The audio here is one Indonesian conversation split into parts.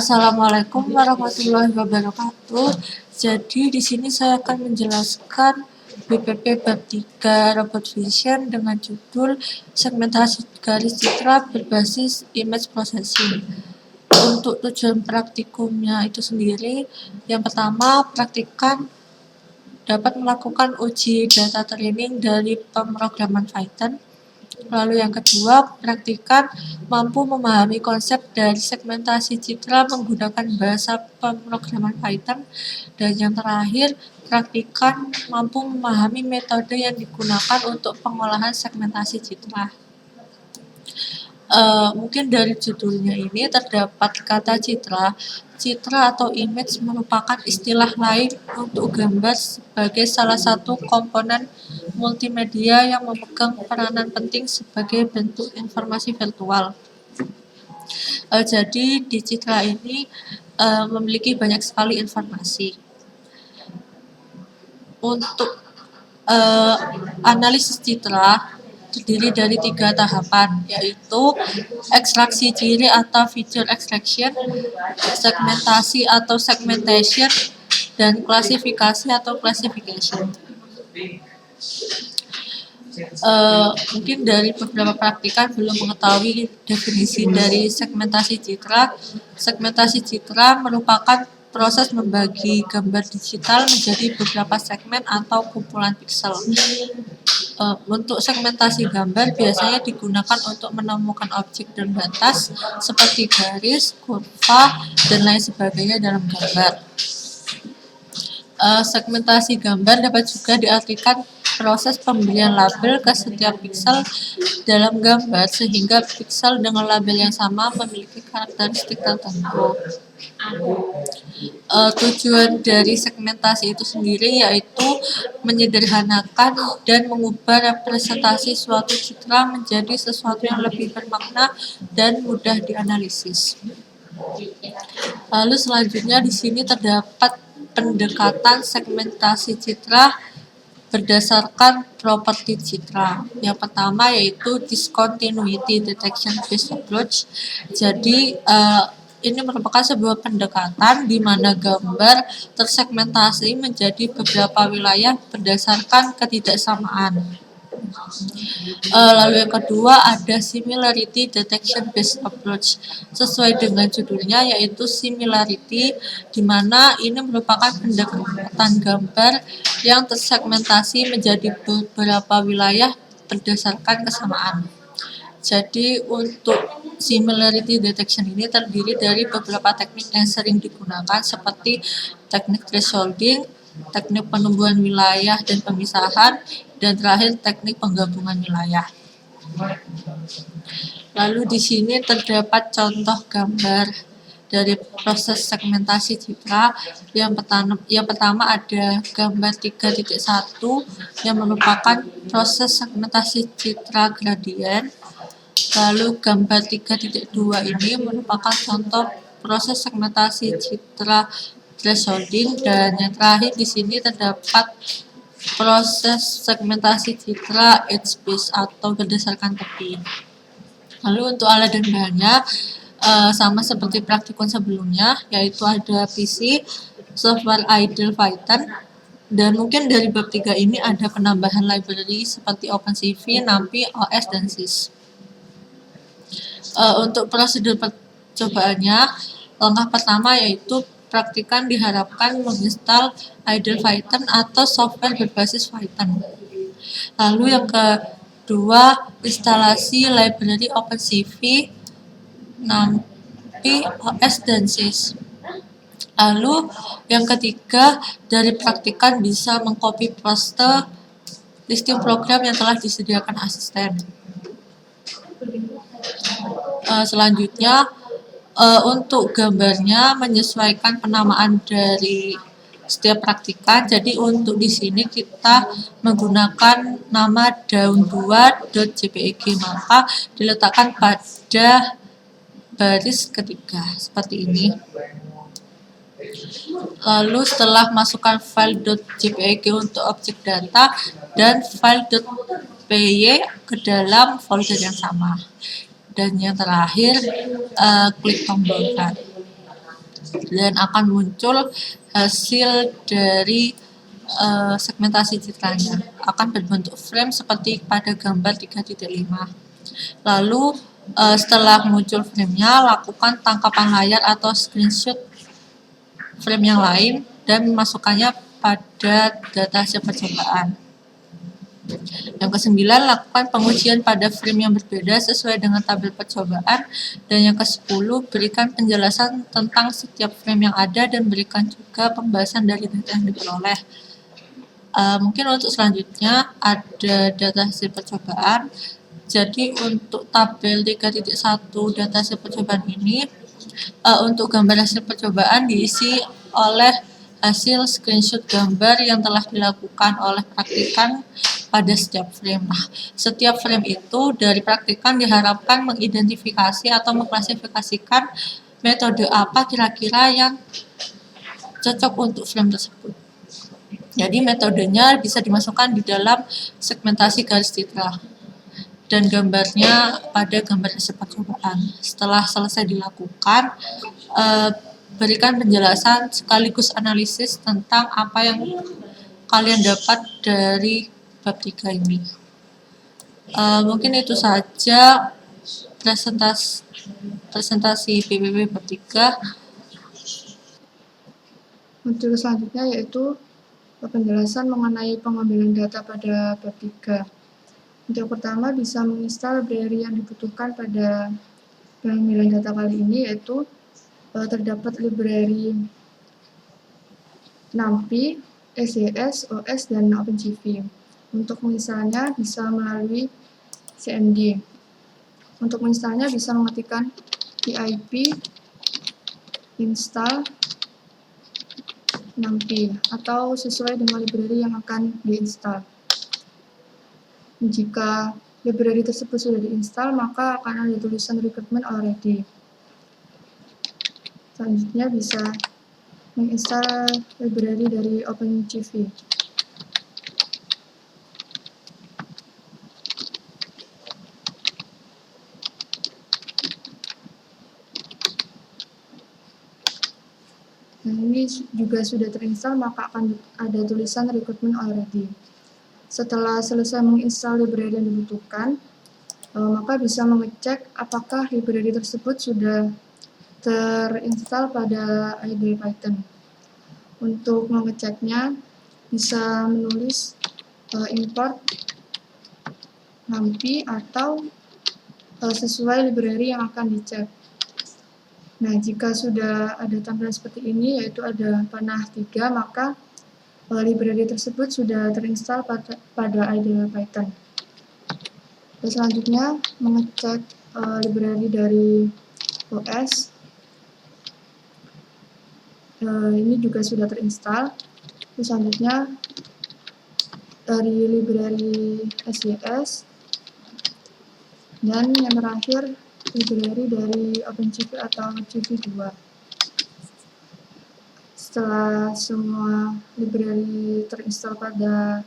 Assalamualaikum warahmatullahi wabarakatuh. Jadi di sini saya akan menjelaskan BPP bab 3 Robot Vision dengan judul segmentasi garis citra berbasis image processing. Untuk tujuan praktikumnya itu sendiri, yang pertama praktikan dapat melakukan uji data training dari pemrograman Python. Lalu yang kedua, praktikan mampu memahami konsep dari segmentasi citra menggunakan bahasa pemrograman Python. Dan yang terakhir, praktikan mampu memahami metode yang digunakan untuk pengolahan segmentasi citra. Mungkin dari judulnya ini terdapat kata citra. Citra atau image merupakan istilah lain untuk gambar sebagai salah satu komponen multimedia yang memegang peranan penting sebagai bentuk informasi virtual. Jadi di citra ini memiliki banyak sekali informasi. Untuk analisis citra terdiri dari 3 tahapan, yaitu ekstraksi ciri atau feature extraction, segmentasi atau segmentation, dan klasifikasi atau classification. Mungkin dari beberapa praktikan belum mengetahui definisi dari segmentasi citra. Segmentasi citra merupakan proses membagi gambar digital menjadi beberapa segmen atau kumpulan piksel. Untuk segmentasi gambar biasanya digunakan untuk menemukan objek dan batas seperti garis, kurva, dan lain sebagainya dalam gambar. Segmentasi gambar dapat juga diartikan proses pemberian label ke setiap piksel dalam gambar sehingga piksel dengan label yang sama memiliki karakteristik tertentu. Tujuan dari segmentasi itu sendiri yaitu menyederhanakan dan mengubah representasi suatu citra menjadi sesuatu yang lebih bermakna dan mudah dianalisis. Lalu selanjutnya di sini terdapat pendekatan segmentasi citra berdasarkan properti citra. Yang pertama yaitu discontinuity detection based approach. Jadi ini merupakan sebuah pendekatan di mana gambar tersegmentasi menjadi beberapa wilayah berdasarkan ketidaksamaan. Lalu yang kedua ada similarity detection based approach. Sesuai dengan judulnya yaitu similarity, di mana ini merupakan pendekatan gambar yang tersegmentasi menjadi beberapa wilayah berdasarkan kesamaan. Jadi untuk similarity detection ini terdiri dari beberapa teknik yang sering digunakan seperti teknik thresholding, teknik penumbuhan wilayah dan pemisahan, dan terakhir teknik penggabungan wilayah. Lalu di sini terdapat contoh gambar dari proses segmentasi citra. Yang pertama ada gambar 3.1 yang merupakan proses segmentasi citra gradien. Lalu gambar 3.2 ini merupakan contoh proses segmentasi citra thresholding, dan yang terakhir di sini terdapat proses segmentasi citra edge based atau berdasarkan tepi. Lalu untuk alat dan bahannya sama seperti praktikun sebelumnya, yaitu ada PC, software idle Python, dan mungkin dari bab 3 ini ada penambahan library seperti OpenCV, NumPy, OS, dan Sys. Untuk prosedur percobaannya, langkah pertama yaitu praktikan diharapkan menginstal idle Python atau software berbasis Python. Lalu yang kedua, instalasi library OpenCV, NumPy, OS, dan Sys. Lalu yang ketiga, dari praktikan bisa mengcopy paste listing program yang telah disediakan asisten. Selanjutnya untuk gambarnya menyesuaikan penamaan dari setiap praktikan. Jadi untuk di sini kita menggunakan nama daun2.jpeg, maka diletakkan pada baris ketiga seperti ini. Lalu setelah masukkan file .jpeg untuk objek data dan file .py ke dalam folder yang sama. Dan yang terakhir klik tombol run. dan akan muncul hasil dari segmentasi citranya. Akan berbentuk frame seperti pada gambar 3.5. Lalu setelah muncul framenya, lakukan tangkapan layar atau screenshot frame yang lain dan memasukkannya pada data hasil percobaan. Yang ke-9, lakukan pengujian pada frame yang berbeda sesuai dengan tabel percobaan. Dan yang ke-10, berikan penjelasan tentang setiap frame yang ada dan berikan juga pembahasan dari data yang diperoleh. Mungkin untuk selanjutnya ada data hasil percobaan. Jadi untuk tabel 3.1 data hasil percobaan ini, untuk gambar hasil percobaan diisi oleh hasil screenshot gambar yang telah dilakukan oleh praktikan pada setiap frame. Nah, setiap frame itu dari praktikan diharapkan mengidentifikasi atau mengklasifikasikan metode apa kira-kira yang cocok untuk frame tersebut. Jadi metodenya bisa dimasukkan di dalam segmentasi garis citra dan gambarnya pada gambar hasil percobaan. Setelah selesai dilakukan, berikan penjelasan sekaligus analisis tentang apa yang kalian dapat dari bab 3 ini. Mungkin itu saja presentasi PPP bab 3. Modul selanjutnya yaitu penjelasan mengenai pengambilan data pada bab 3. Yang pertama, bisa menginstal library yang dibutuhkan pada pengambilan data kali ini, yaitu terdapat library NumPy, SJS, OS, dan OpenCV. Untuk menginstalnya bisa melalui cmd. Untuk menginstalnya bisa mengetikkan pip install NumPy atau sesuai dengan library yang akan diinstal. Jika library tersebut sudah diinstal, maka akan ada tulisan recruitment already. Selanjutnya bisa menginstal library dari OpenCV. Nah, ini juga sudah terinstall, maka akan ada tulisan recruitment already. Setelah selesai menginstal library yang dibutuhkan, maka bisa mengecek apakah library tersebut sudah terinstall pada IDLE Python. Untuk mengeceknya, bisa menulis import NumPy atau sesuai library yang akan dicek. Nah, jika sudah ada tampilan seperti ini, yaitu ada panah 3, maka library tersebut sudah terinstall pada IDLE Python. Dan selanjutnya, mengecek library dari OS. Ini juga sudah terinstall. Terus selanjutnya, dari library SJS. Dan yang terakhir, library dari OpenCV atau CV2. Setelah semua library terinstall pada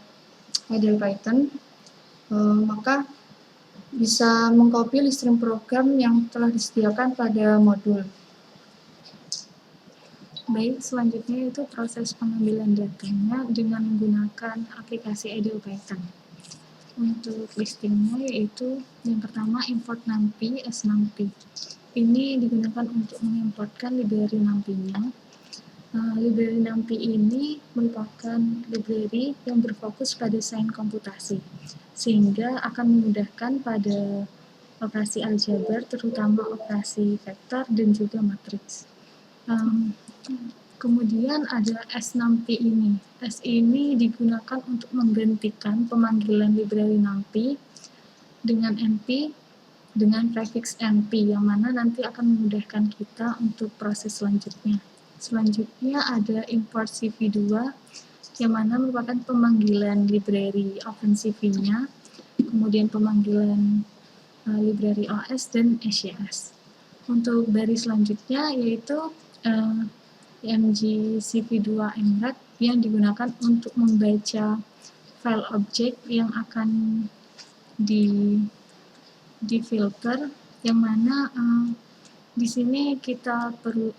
IDLE Python, maka bisa mengcopy listing program yang telah disediakan pada modul. Baik, selanjutnya itu proses pengambilan datanya dengan menggunakan aplikasi IDLE Python. Untuk listingnya yaitu yang pertama import NumPy as NumPy. Ini digunakan untuk mengimportkan library NumPy-nya. Library NumPy ini merupakan library yang berfokus pada sains komputasi, sehingga akan memudahkan pada operasi aljabar, terutama operasi vektor dan juga matriks. Kemudian ada s-numpy ini. S ini digunakan untuk menggantikan pemanggilan library NumPy dengan np dengan prefix np, yang mana nanti akan memudahkan kita untuk proses selanjutnya. Selanjutnya ada import CV2, yang mana merupakan pemanggilan library OpenCV-nya, kemudian pemanggilan library OS dan SJS. Untuk baris selanjutnya yaitu mgcv2mret yang digunakan untuk membaca file objek yang akan difilter, yang mana di sini kita perlu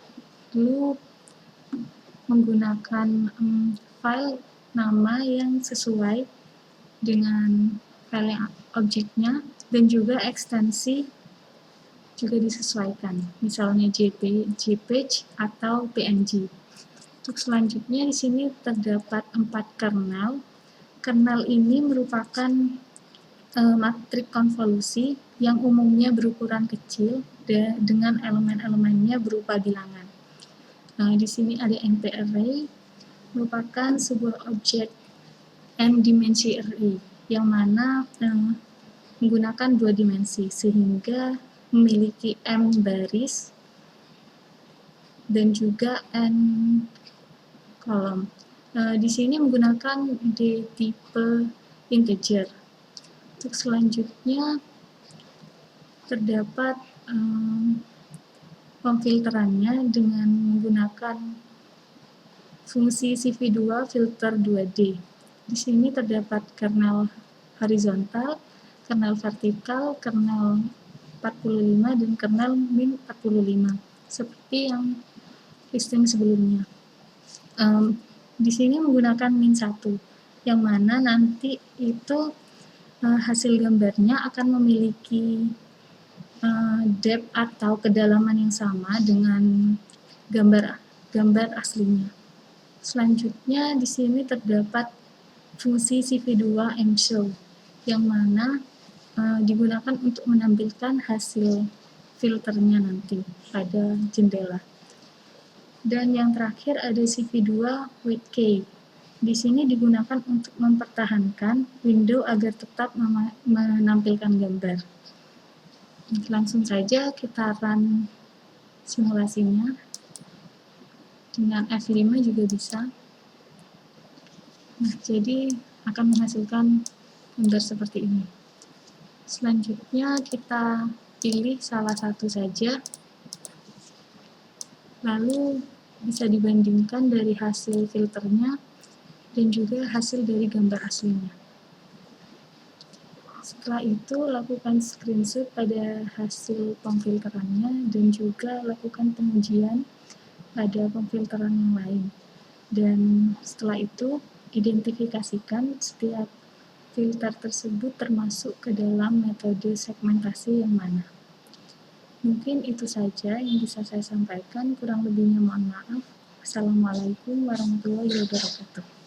Lalu menggunakan file nama yang sesuai dengan file yang objeknya, dan juga ekstensi juga disesuaikan, misalnya JPEG atau PNG. Untuk selanjutnya di sini terdapat 4 kernel. Kernel ini merupakan matrik konvolusi yang umumnya berukuran kecil dengan elemen-elemennya berupa bilangan. Nah, di sini ada NP array, merupakan sebuah objek n dimensi array yang mana menggunakan 2 dimensi sehingga memiliki m baris dan juga n kolom. Di sini menggunakan di tipe integer. Untuk selanjutnya terdapat pemfilterannya dengan menggunakan fungsi CV2 filter 2D. Di sini terdapat kernel horizontal, kernel vertikal, kernel 45 dan kernel min 45 seperti yang listing sebelumnya. Di sini menggunakan min 1 yang mana nanti itu hasil gambarnya akan memiliki depth atau kedalaman yang sama dengan gambar aslinya. Selanjutnya di sini terdapat fungsi CV2 mshow yang mana digunakan untuk menampilkan hasil filternya nanti pada jendela. Dan yang terakhir ada CV2 width-k. Di sini digunakan untuk mempertahankan window agar tetap menampilkan gambar. Langsung saja kita run simulasinya. Dengan F5 juga bisa. Nah, jadi akan menghasilkan gambar seperti ini. Selanjutnya kita pilih salah satu saja, lalu bisa dibandingkan dari hasil filternya dan juga hasil dari gambar aslinya. Setelah itu lakukan screenshot pada hasil pemfilterannya dan juga lakukan pengujian pada pemfilteran yang lain. Dan setelah itu identifikasikan setiap filter tersebut termasuk ke dalam metode segmentasi yang mana. Mungkin itu saja yang bisa saya sampaikan, kurang lebihnya mohon maaf. Assalamualaikum warahmatullahi wabarakatuh.